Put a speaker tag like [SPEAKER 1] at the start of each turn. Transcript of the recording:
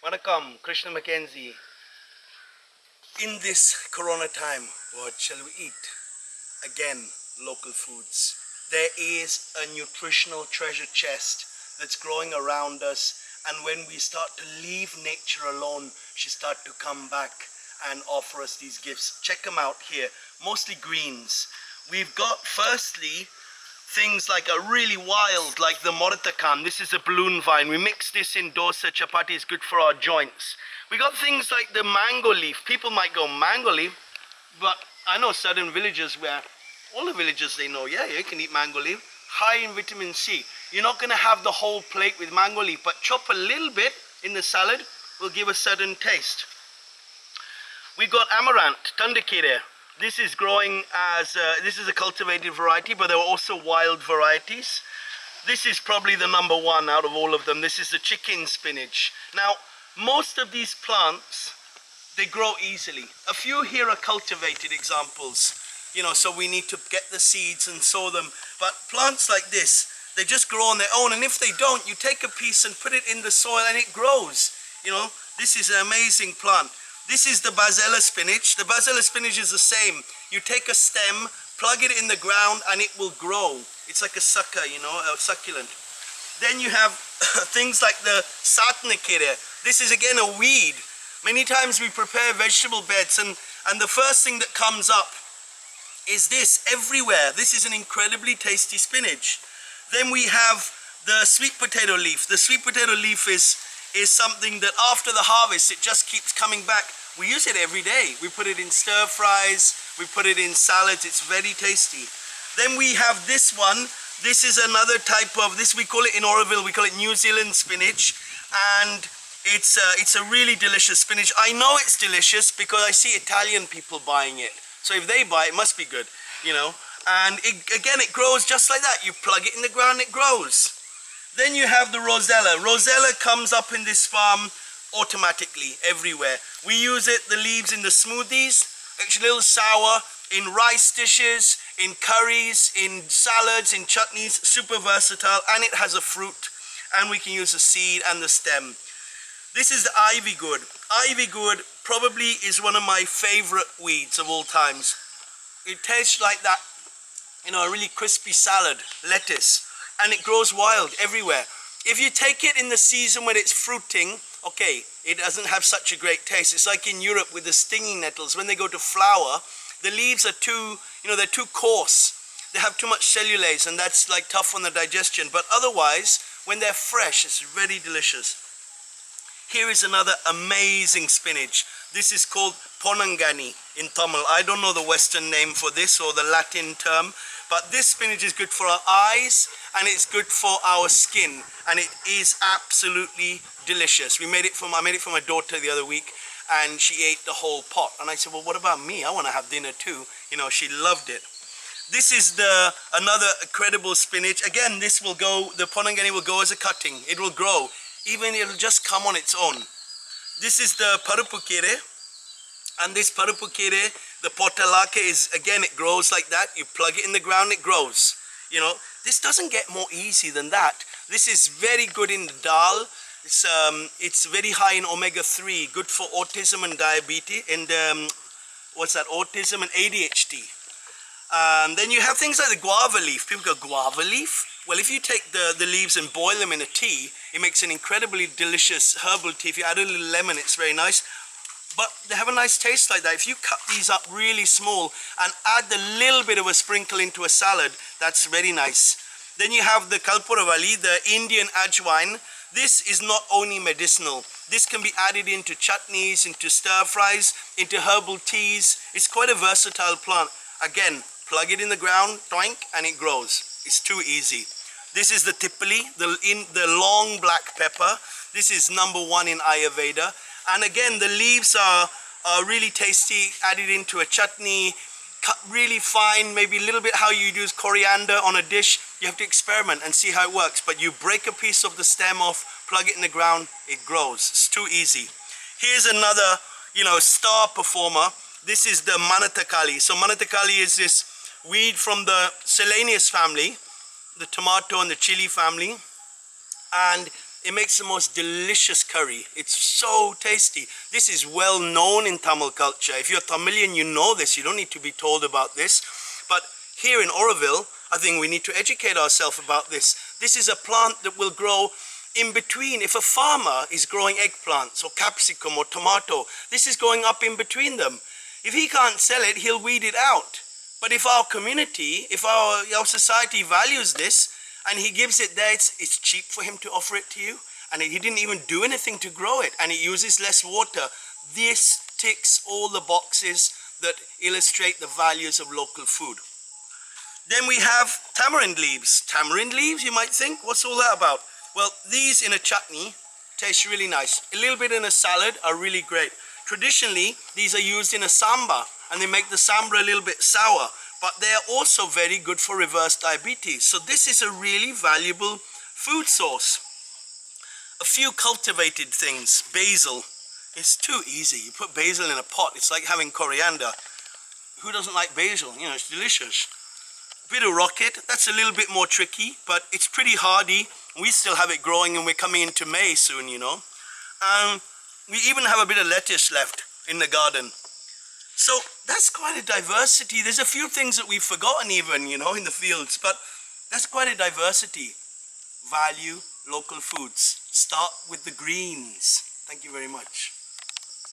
[SPEAKER 1] Vanakkam, Krishna Mackenzie. In this corona time, what shall we eat? Again, local foods. There is a nutritional treasure chest that's growing around us, and when we start to leave nature alone, she starts to come back and offer us these gifts. Check them out here, mostly greens. We've got firstly things like a really wild, like the moratakan. This is a balloon vine. We mix this in dosa. Chapati is good for our joints. We got things like the mango leaf. People might go, mango leaf? But I know certain villages where, all the villages they know, yeah, you can eat mango leaf. High in vitamin C. You're not going to have the whole plate with mango leaf, but chop a little bit in the salad will give a certain taste. We got amaranth, tandakere. This is growing as, this is a cultivated variety, but there are also wild varieties. This is probably the number one out of all of them. This is the chicken spinach. Now, most of these plants, they grow easily. A few here are cultivated examples, you know, so we need to get the seeds and sow them. But plants like this, they just grow on their own. And if they don't, you take a piece and put it in the soil and it grows. You know, this is an amazing plant. This is the Basella spinach. The Basella spinach is the same. You take a stem, plug it in the ground, and it will grow. It's like a sucker, you know, a succulent. Then you have things like the satnakere. This is again a weed. Many times we prepare vegetable beds, and the first thing that comes up is this everywhere. This is an incredibly tasty spinach. Then we have the sweet potato leaf. The sweet potato leaf is something that after the harvest, it just keeps coming back. We use it every day. We put it in stir fries, we put it in salads. It's very tasty. Then we have this one. This is another type of, this we call it in Oroville, we call it New Zealand spinach. And it's a really delicious spinach. I know it's delicious because I see Italian people buying it. So if they buy it, it must be good, you know. And again, it grows just like that. You plug it in the ground, it grows. Then you have the rosella. Rosella comes up in this farm automatically everywhere. We use it, the leaves in the smoothies, actually a little sour, in rice dishes, in curries, in salads, in chutneys, super versatile, and it has a fruit, and we can use the seed and the stem. This is the ivy gourd. Ivy gourd probably is one of my favorite weeds of all times. It tastes like that, you know, a really crispy salad, lettuce, and it grows wild everywhere. If you take it in the season when it's fruiting, okay, it doesn't have such a great taste. It's like in Europe with the stinging nettles. When they go to flower, the leaves are too, you know, they're too coarse. They have too much cellulase, and that's like tough on the digestion. But otherwise, when they're fresh, it's very delicious. Here is another amazing spinach. This is called ponangani in Tamil. I don't know the Western name for this or the Latin term, but this spinach is good for our eyes and it's good for our skin, and it is absolutely delicious. I made it for my daughter the other week, and she ate the whole pot. And I said, well, what about me? I want to have dinner too. You know, she loved it. This is another incredible spinach. Again, this will go, the ponangani will go as a cutting. It will grow. Even it'll just come on its own. This is the parupukere. And this parupukere, the potalake is, again, it grows like that. You plug it in the ground, it grows. You know, this doesn't get more easy than that. This is very good in the dal. It's very high in omega-3, good for autism and diabetes, and autism and ADHD. Then you have things like the guava leaf. People go, guava leaf? Well, if you take the leaves and boil them in a tea, it makes an incredibly delicious herbal tea. If you add a little lemon, it's very nice. But they have a nice taste like that. If you cut these up really small and add a little bit of a sprinkle into a salad, that's very nice. Then you have the kalpuravalli, the Indian ajwain. This is not only medicinal. This can be added into chutneys, into stir fries, into herbal teas. It's quite a versatile plant. Again, plug it in the ground, toink, and it grows. It's too easy. This is the tipali, the long black pepper. This is number one in Ayurveda. And again, the leaves are really tasty, added into a chutney, cut really fine, maybe a little bit how you use coriander on a dish. You have to experiment and see how it works. But you break a piece of the stem off, plug it in the ground, it grows. It's too easy. Here's another, you know, star performer. This is the manatakali. So manatakali is this weed from the Selenius family, the tomato and the chili family. And It makes the most delicious curry. It's so tasty. This is well known in Tamil culture. If you're Tamilian, you know this. You don't need to be told about this. But here in Oroville, I think we need to educate ourselves about this. This is a plant that will grow in between. If a farmer is growing eggplants or capsicum or tomato, this is going up in between them. If he can't sell it, he'll weed it out. But if our community, if our society values this, and he gives it there, it's cheap for him to offer it to you, and he didn't even do anything to grow it, and it uses less water. This ticks all the boxes that illustrate the values of local food. Then we have tamarind leaves. Tamarind leaves, you might think, what's all that about? Well, these in a chutney taste really nice. A little bit in a salad are really great. Traditionally, these are used in a sambar, and they make the sambar a little bit sour, but they are also very good for reverse diabetes. So this is a really valuable food source. A few cultivated things. Basil. It's too easy. You put basil in a pot, it's like having coriander. Who doesn't like basil? You know, it's delicious. A bit of rocket, that's a little bit more tricky, but it's pretty hardy. We still have it growing, and we're coming into May soon, you know. We even have a bit of lettuce left in the garden. So that's quite a diversity. There's a few things that we've forgotten even, you know, in the fields, but that's quite a diversity. Value local foods. Start with the greens. Thank you very much.